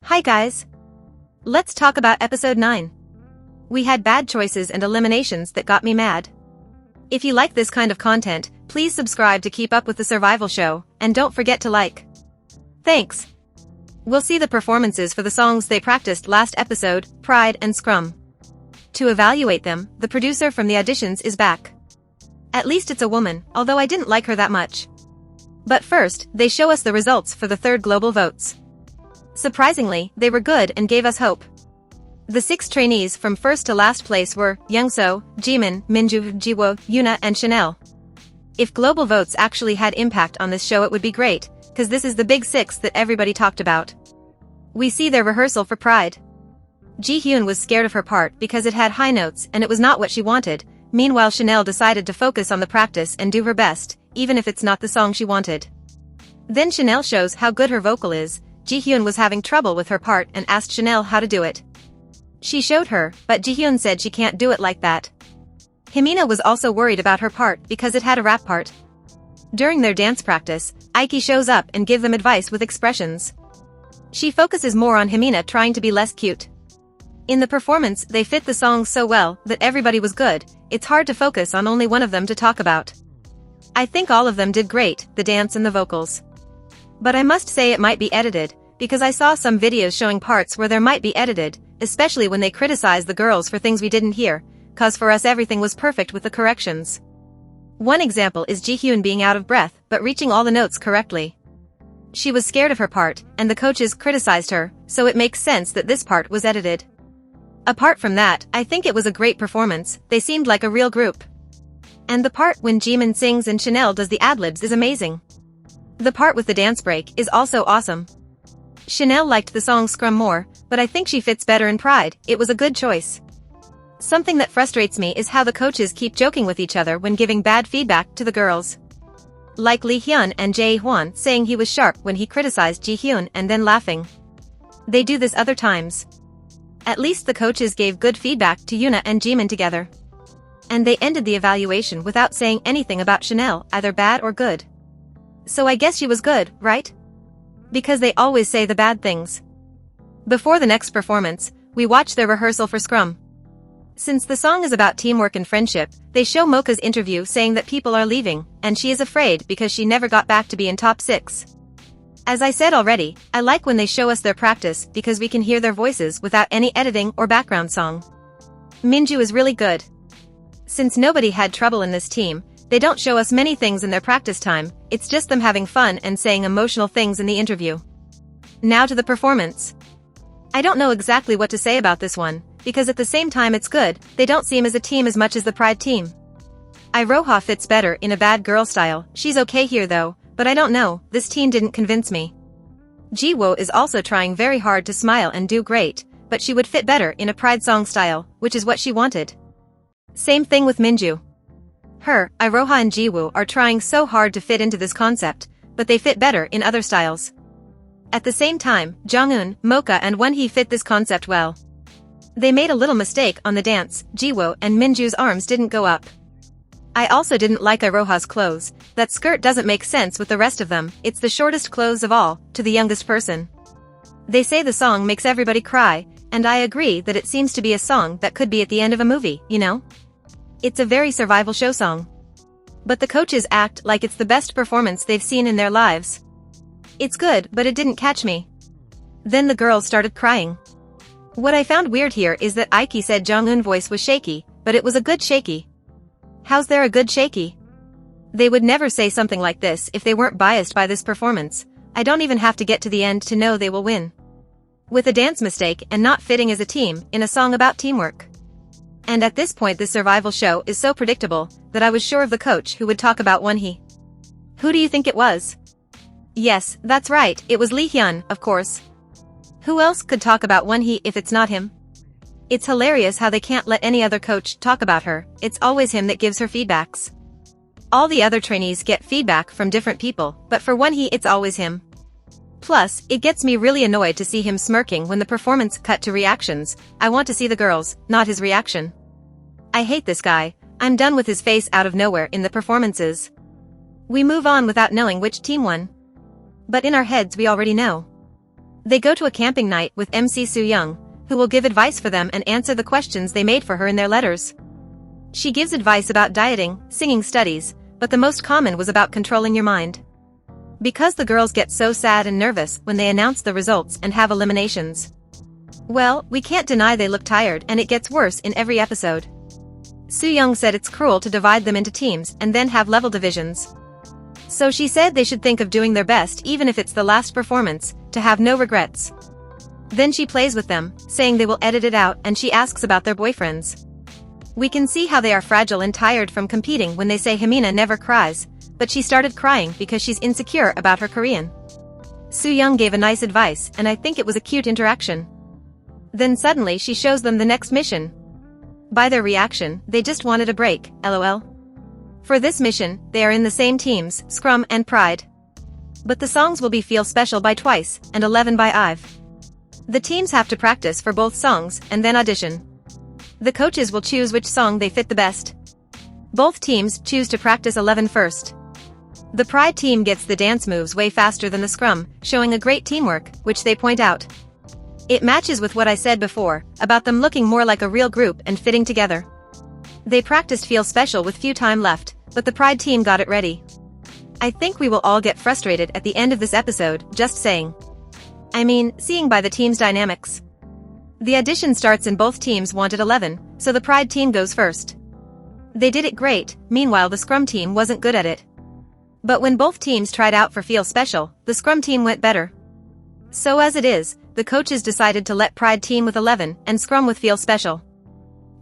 Hi guys. Let's talk about episode 9. We had bad choices and eliminations that got me mad. If you like this kind of content, please subscribe to keep up with the survival show, and don't forget to like. Thanks. We'll see the performances for the songs they practiced last episode, Pride and Scrum. To evaluate them, the producer from the auditions is back. At least it's a woman, although I didn't like her that much. But first, they show us the results for the third global votes. Surprisingly, they were good and gave us hope. The 6 trainees from first to last place were Youngso, Jimin, Minju, Jiwoo, Yuna and Chanel. If global votes actually had impact on this show, it would be great, cause this is the big 6 that everybody talked about. We see their rehearsal for Pride. Jihyun was scared of her part because it had high notes and it was not what she wanted. Meanwhile, Chanel decided to focus on the practice and do her best, even if it's not the song she wanted. Then Chanel shows how good her vocal is. Jihyun was having trouble with her part and asked Chanel how to do it. She showed her, but Jihyun said she can't do it like that. Himina was also worried about her part because it had a rap part. During their dance practice, Aiki shows up and gives them advice with expressions. She focuses more on Himina trying to be less cute. In the performance, they fit the songs so well that everybody was good. It's hard to focus on only one of them to talk about. I think all of them did great, the dance and the vocals. But I must say it might be edited, because I saw some videos showing parts where there might be edited, especially when they criticize the girls for things we didn't hear, cause for us everything was perfect with the corrections. One example is Jihyun being out of breath but reaching all the notes correctly. She was scared of her part, and the coaches criticized her, so it makes sense that this part was edited. Apart from that, I think it was a great performance. They seemed like a real group. And the part when Jimin sings and Chanel does the ad-libs is amazing. The part with the dance break is also awesome. Chanel liked the song Scrum more, but I think she fits better in Pride. It was a good choice. Something that frustrates me is how the coaches keep joking with each other when giving bad feedback to the girls. Like Lee Hyun and Jae Hwan saying he was sharp when he criticized Jihyun and then laughing. They do this other times. At least the coaches gave good feedback to Yuna and Jimin together. And they ended the evaluation without saying anything about Chanel, either bad or good. So I guess she was good, right? Because they always say the bad things. Before the next performance, we watch their rehearsal for Scrum. Since the song is about teamwork and friendship, they show Mocha's interview saying that people are leaving, and she is afraid because she never got back to be in top 6. As I said already, I like when they show us their practice because we can hear their voices without any editing or background song. Minju is really good. Since nobody had trouble in this team, they don't show us many things in their practice time, it's just them having fun and saying emotional things in the interview. Now to the performance. I don't know exactly what to say about this one, because at the same time it's good, they don't seem as a team as much as the Pride team. Iroha fits better in a bad girl style, she's okay here though, but I don't know, this team didn't convince me. Jiwoo is also trying very hard to smile and do great, but she would fit better in a Pride song style, which is what she wanted. Same thing with Minju. Her, Iroha and Jiwoo are trying so hard to fit into this concept, but they fit better in other styles. At the same time, Jonghoon, Mocha and Wonhee fit this concept well. They made a little mistake on the dance, Jiwoo and Minju's arms didn't go up. I also didn't like Iroha's clothes, that skirt doesn't make sense with the rest of them, it's the shortest clothes of all, to the youngest person. They say the song makes everybody cry, and I agree that it seems to be a song that could be at the end of a movie, you know? It's a very survival show song. But the coaches act like it's the best performance they've seen in their lives. It's good, but it didn't catch me. Then the girls started crying. What I found weird here is that Aiki said Jonghoon's voice was shaky, but it was a good shaky. How's there a good shaky? They would never say something like this if they weren't biased by this performance. I don't even have to get to the end to know they will win. With a dance mistake and not fitting as a team in a song about teamwork. And at this point this survival show is so predictable that I was sure of the coach who would talk about Wonhee. Who do you think it was? Yes, that's right, it was Lee Hyun, of course. Who else could talk about Wonhee if it's not him? It's hilarious how they can't let any other coach talk about her, it's always him that gives her feedbacks. All the other trainees get feedback from different people, but for Wonhee it's always him. Plus, it gets me really annoyed to see him smirking when the performance cut to reactions. I want to see the girls, not his reaction. I hate this guy, I'm done with his face out of nowhere in the performances. We move on without knowing which team won. But in our heads we already know. They go to a camping night with MC Soo-young, who will give advice for them and answer the questions they made for her in their letters. She gives advice about dieting, singing studies, but the most common was about controlling your mind. Because the girls get so sad and nervous when they announce the results and have eliminations. Well, we can't deny they look tired and it gets worse in every episode. Soo-young said it's cruel to divide them into teams and then have level divisions. So she said they should think of doing their best even if it's the last performance, to have no regrets. Then she plays with them, saying they will edit it out, and she asks about their boyfriends. We can see how they are fragile and tired from competing when they say Himina never cries, but she started crying because she's insecure about her Korean. Soo-young gave a nice advice and I think it was a cute interaction. Then suddenly she shows them the next mission. By their reaction, they just wanted a break, lol. For this mission, they are in the same teams, Scrum and Pride. But the songs will be Feel Special by Twice and 11 by IVE. The teams have to practice for both songs and then audition. The coaches will choose which song they fit the best. Both teams choose to practice 11 first. The Pride team gets the dance moves way faster than the Scrum, showing a great teamwork, which they point out. It matches with what I said before, about them looking more like a real group and fitting together. They practiced Feel Special with few time left, but the Pride team got it ready. I think we will all get frustrated at the end of this episode, just saying. I mean, seeing by the team's dynamics. The audition starts and both teams wanted 11, so the Pride team goes first. They did it great, meanwhile the Scrum team wasn't good at it. But when both teams tried out for Feel Special, the Scrum team went better. So as it is, the coaches decided to let Pride team with 11 and Scrum with Feel Special.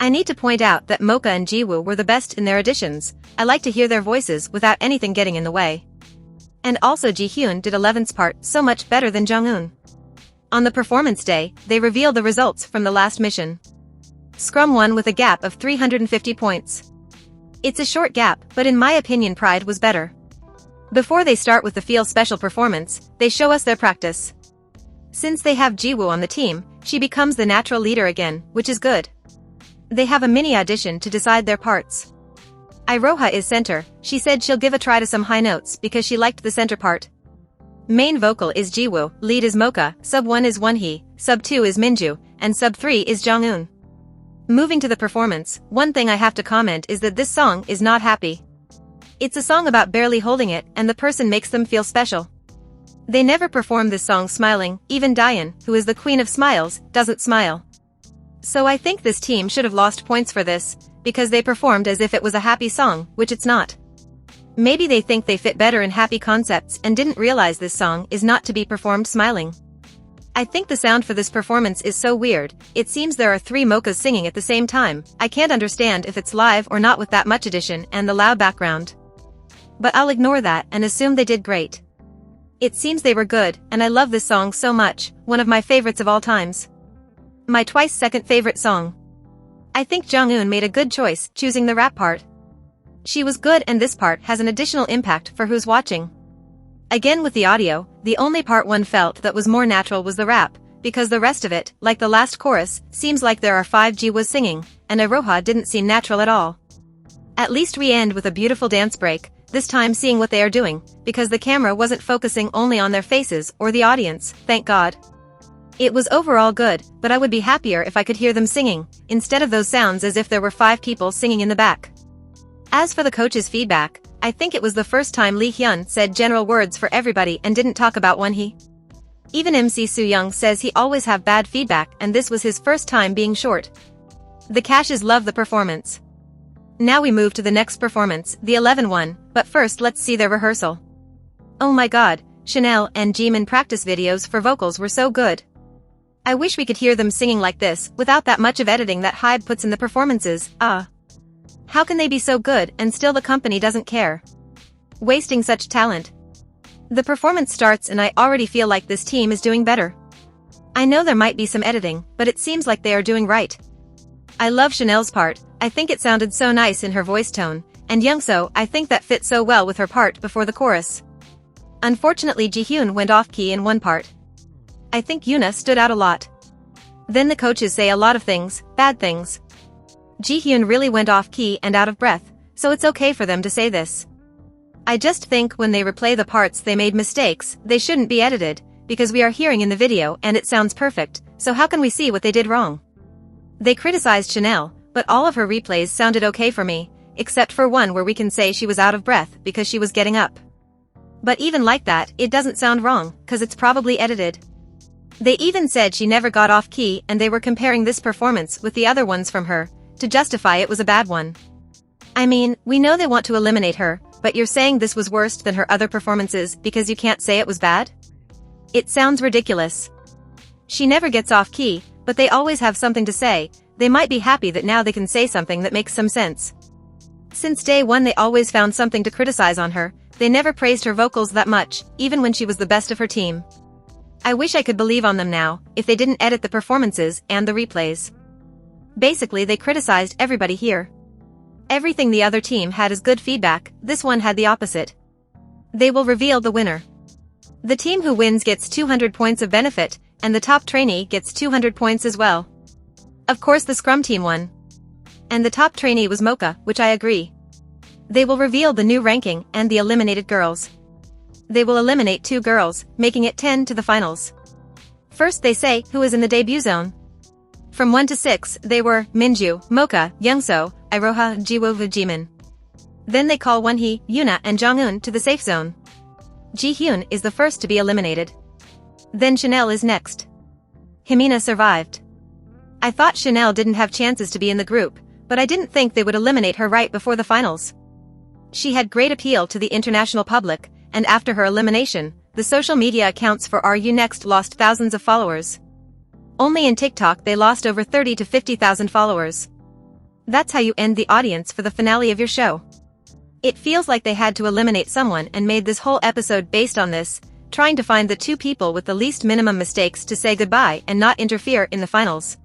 I need to point out that Mocha and Jiwoo were the best in their auditions. I like to hear their voices without anything getting in the way. And also Jihyun did 11's part so much better than Jonghoon. On the performance day, they reveal the results from the last mission. Scrum won with a gap of 350 points. It's a short gap, but in my opinion Pride was better. Before they start with the Feel Special performance, they show us their practice. Since they have Jiwoo on the team, she becomes the natural leader again, which is good. They have a mini audition to decide their parts. Iroha is center. She said she'll give a try to some high notes because she liked the center part. Main vocal is Jiwoo, lead is Mocha, sub 1 is Wonhee, sub 2 is Minju, and sub 3 is Jonghoon. Moving to the performance, one thing I have to comment is that this song is not happy. It's a song about barely holding it and the person makes them feel special. They never perform this song smiling, even Diane, who is the queen of smiles, doesn't smile. So I think this team should have lost points for this, because they performed as if it was a happy song, which it's not. Maybe they think they fit better in happy concepts and didn't realize this song is not to be performed smiling. I think the sound for this performance is so weird. It seems there are 3 Mochas singing at the same time. I can't understand if it's live or not with that much addition and the loud background. But I'll ignore that and assume they did great. It seems they were good, and I love this song so much, one of my favorites of all times. My twice second favorite song. I think Jonghoon made a good choice choosing the rap part. She was good and this part has an additional impact for who's watching. Again with the audio, the only part one felt that was more natural was the rap, because the rest of it, like the last chorus, seems like there are 5 Jiwoos singing, and Iroha didn't seem natural at all. At least we end with a beautiful dance break, this time seeing what they are doing, because the camera wasn't focusing only on their faces or the audience, thank God. It was overall good, but I would be happier if I could hear them singing, instead of those sounds as if there were 5 people singing in the back. As for the coach's feedback, I think it was the first time Lee Hyun said general words for everybody and didn't talk about Wonhee. Even MC Soo-young says he always have bad feedback and this was his first time being short. The Cashes love the performance. Now we move to the next performance, the 11 one, but first let's see their rehearsal. Oh my god, Chanel and Jimin practice videos for vocals were so good. I wish we could hear them singing like this, without that much of editing that Hybe puts in the performances, How can they be so good and still the company doesn't care? Wasting such talent. The performance starts and I already feel like this team is doing better. I know there might be some editing, but it seems like they are doing right. I love Chanel's part, I think it sounded so nice in her voice tone, and Youngso I think that fit so well with her part before the chorus. Unfortunately Jihyun went off key in one part. I think Yuna stood out a lot. Then the coaches say a lot of things, bad things. Jihyun really went off key and out of breath, so it's okay for them to say this. I just think when they replay the parts they made mistakes, they shouldn't be edited, because we are hearing in the video and it sounds perfect, so how can we see what they did wrong? They criticized Chanel, but all of her replays sounded okay for me, except for one where we can say she was out of breath because she was getting up. But even like that, it doesn't sound wrong, cause it's probably edited. They even said she never got off key and they were comparing this performance with the other ones from her, to justify it was a bad one. I mean, we know they want to eliminate her, but you're saying this was worse than her other performances because you can't say it was bad? It sounds ridiculous. She never gets off key, but they always have something to say. They might be happy that now they can say something that makes some sense. Since day one they always found something to criticize on her, they never praised her vocals that much, even when she was the best of her team. I wish I could believe on them now, if they didn't edit the performances and the replays. Basically they criticized everybody here. Everything the other team had as good feedback, this one had the opposite. They will reveal the winner. The team who wins gets 200 points of benefit, and the top trainee gets 200 points as well. Of course the scrum team won. And the top trainee was Mocha, which I agree. They will reveal the new ranking and the eliminated girls. They will eliminate 2 girls, making it 10 to the finals. First they say who is in the debut zone. From 1 to 6, they were Minju, Mocha, Youngso, Iroha, Jiwoo, Jimin. Then they call Wonhee, Yuna and Jonghoon to the safe zone. Jihyun is the first to be eliminated. Then Chanel is next. Himina survived. I thought Chanel didn't have chances to be in the group, but I didn't think they would eliminate her right before the finals. She had great appeal to the international public, and after her elimination, the social media accounts for RU Next lost thousands of followers. Only in TikTok they lost over 30 to 50,000 followers. That's how you end the audience for the finale of your show. It feels like they had to eliminate someone and made this whole episode based on this, trying to find the 2 people with the least minimum mistakes to say goodbye and not interfere in the finals.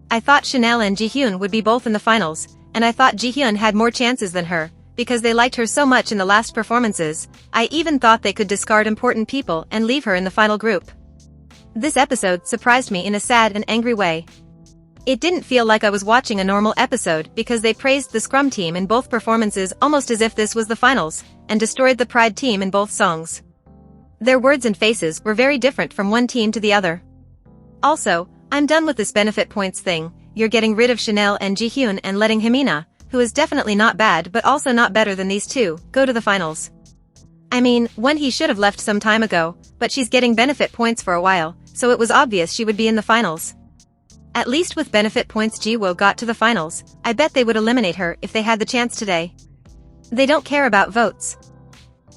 I thought Chanel and Jihyun would be both in the finals, and I thought Jihyun had more chances than her, because they liked her so much in the last performances. I even thought they could discard important people and leave her in the final group. This episode surprised me in a sad and angry way. It didn't feel like I was watching a normal episode because they praised the scrum team in both performances almost as if this was the finals, and destroyed the Pride team in both songs. Their words and faces were very different from one team to the other. Also, I'm done with this benefit points thing. You're getting rid of Chanel and Jihyun and letting Himina, who is definitely not bad but also not better than these 2, go to the finals. I mean, Wonhee should have left some time ago, but she's getting benefit points for a while, so it was obvious she would be in the finals. At least with benefit points Jiwoo got to the finals. I bet they would eliminate her if they had the chance today. They don't care about votes.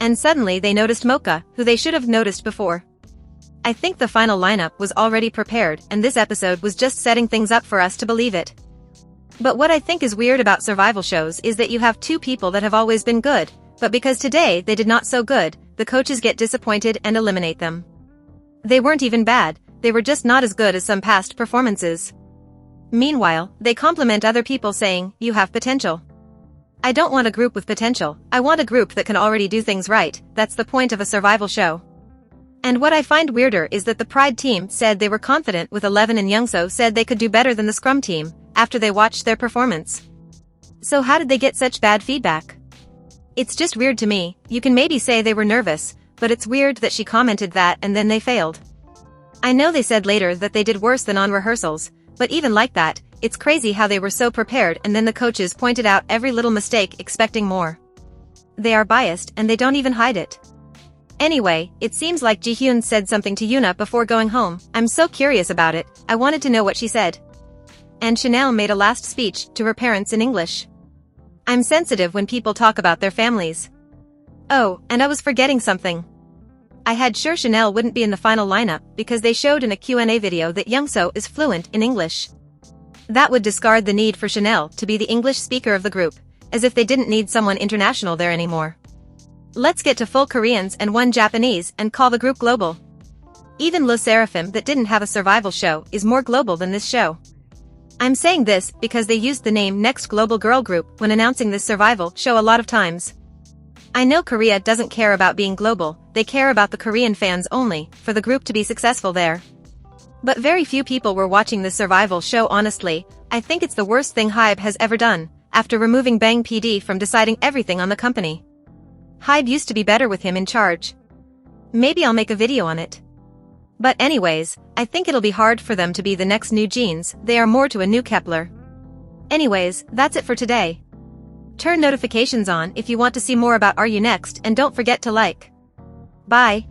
And suddenly they noticed Mocha, who they should have noticed before. I think the final lineup was already prepared and this episode was just setting things up for us to believe it. But what I think is weird about survival shows is that you have 2 people that have always been good, but because today they did not so good, the coaches get disappointed and eliminate them. They weren't even bad, they were just not as good as some past performances. Meanwhile, they compliment other people saying, you have potential. I don't want a group with potential, I want a group that can already do things right. That's the point of a survival show. And what I find weirder is that the Pride team said they were confident with 11 and Youngso said they could do better than the scrum team, after they watched their performance. So how did they get such bad feedback? It's just weird to me. You can maybe say they were nervous, but it's weird that she commented that and then they failed. I know they said later that they did worse than on rehearsals, but even like that, it's crazy how they were so prepared and then the coaches pointed out every little mistake expecting more. They are biased and they don't even hide it. Anyway, it seems like Jihyun said something to Yuna before going home. I'm so curious about it, I wanted to know what she said. And Chanel made a last speech to her parents in English. I'm sensitive when people talk about their families. Oh, and I was forgetting something. I had sure Chanel wouldn't be in the final lineup because they showed in a Q&A video that Youngso is fluent in English. That would discard the need for Chanel to be the English speaker of the group, as if they didn't need someone international there anymore. Let's get to full Koreans and 1 Japanese and call the group global. Even Le Seraphim that didn't have a survival show is more global than this show. I'm saying this because they used the name Next Global Girl Group when announcing this survival show a lot of times. I know Korea doesn't care about being global, they care about the Korean fans only, for the group to be successful there. But very few people were watching this survival show honestly. I think it's the worst thing Hybe has ever done, after removing Bang PD from deciding everything on the company. Hybe used to be better with him in charge. Maybe I'll make a video on it. But anyways, I think it'll be hard for them to be the next new genes, they are more to a new Kepler. Anyways, that's it for today. Turn notifications on if you want to see more about Are You Next, and don't forget to like. Bye.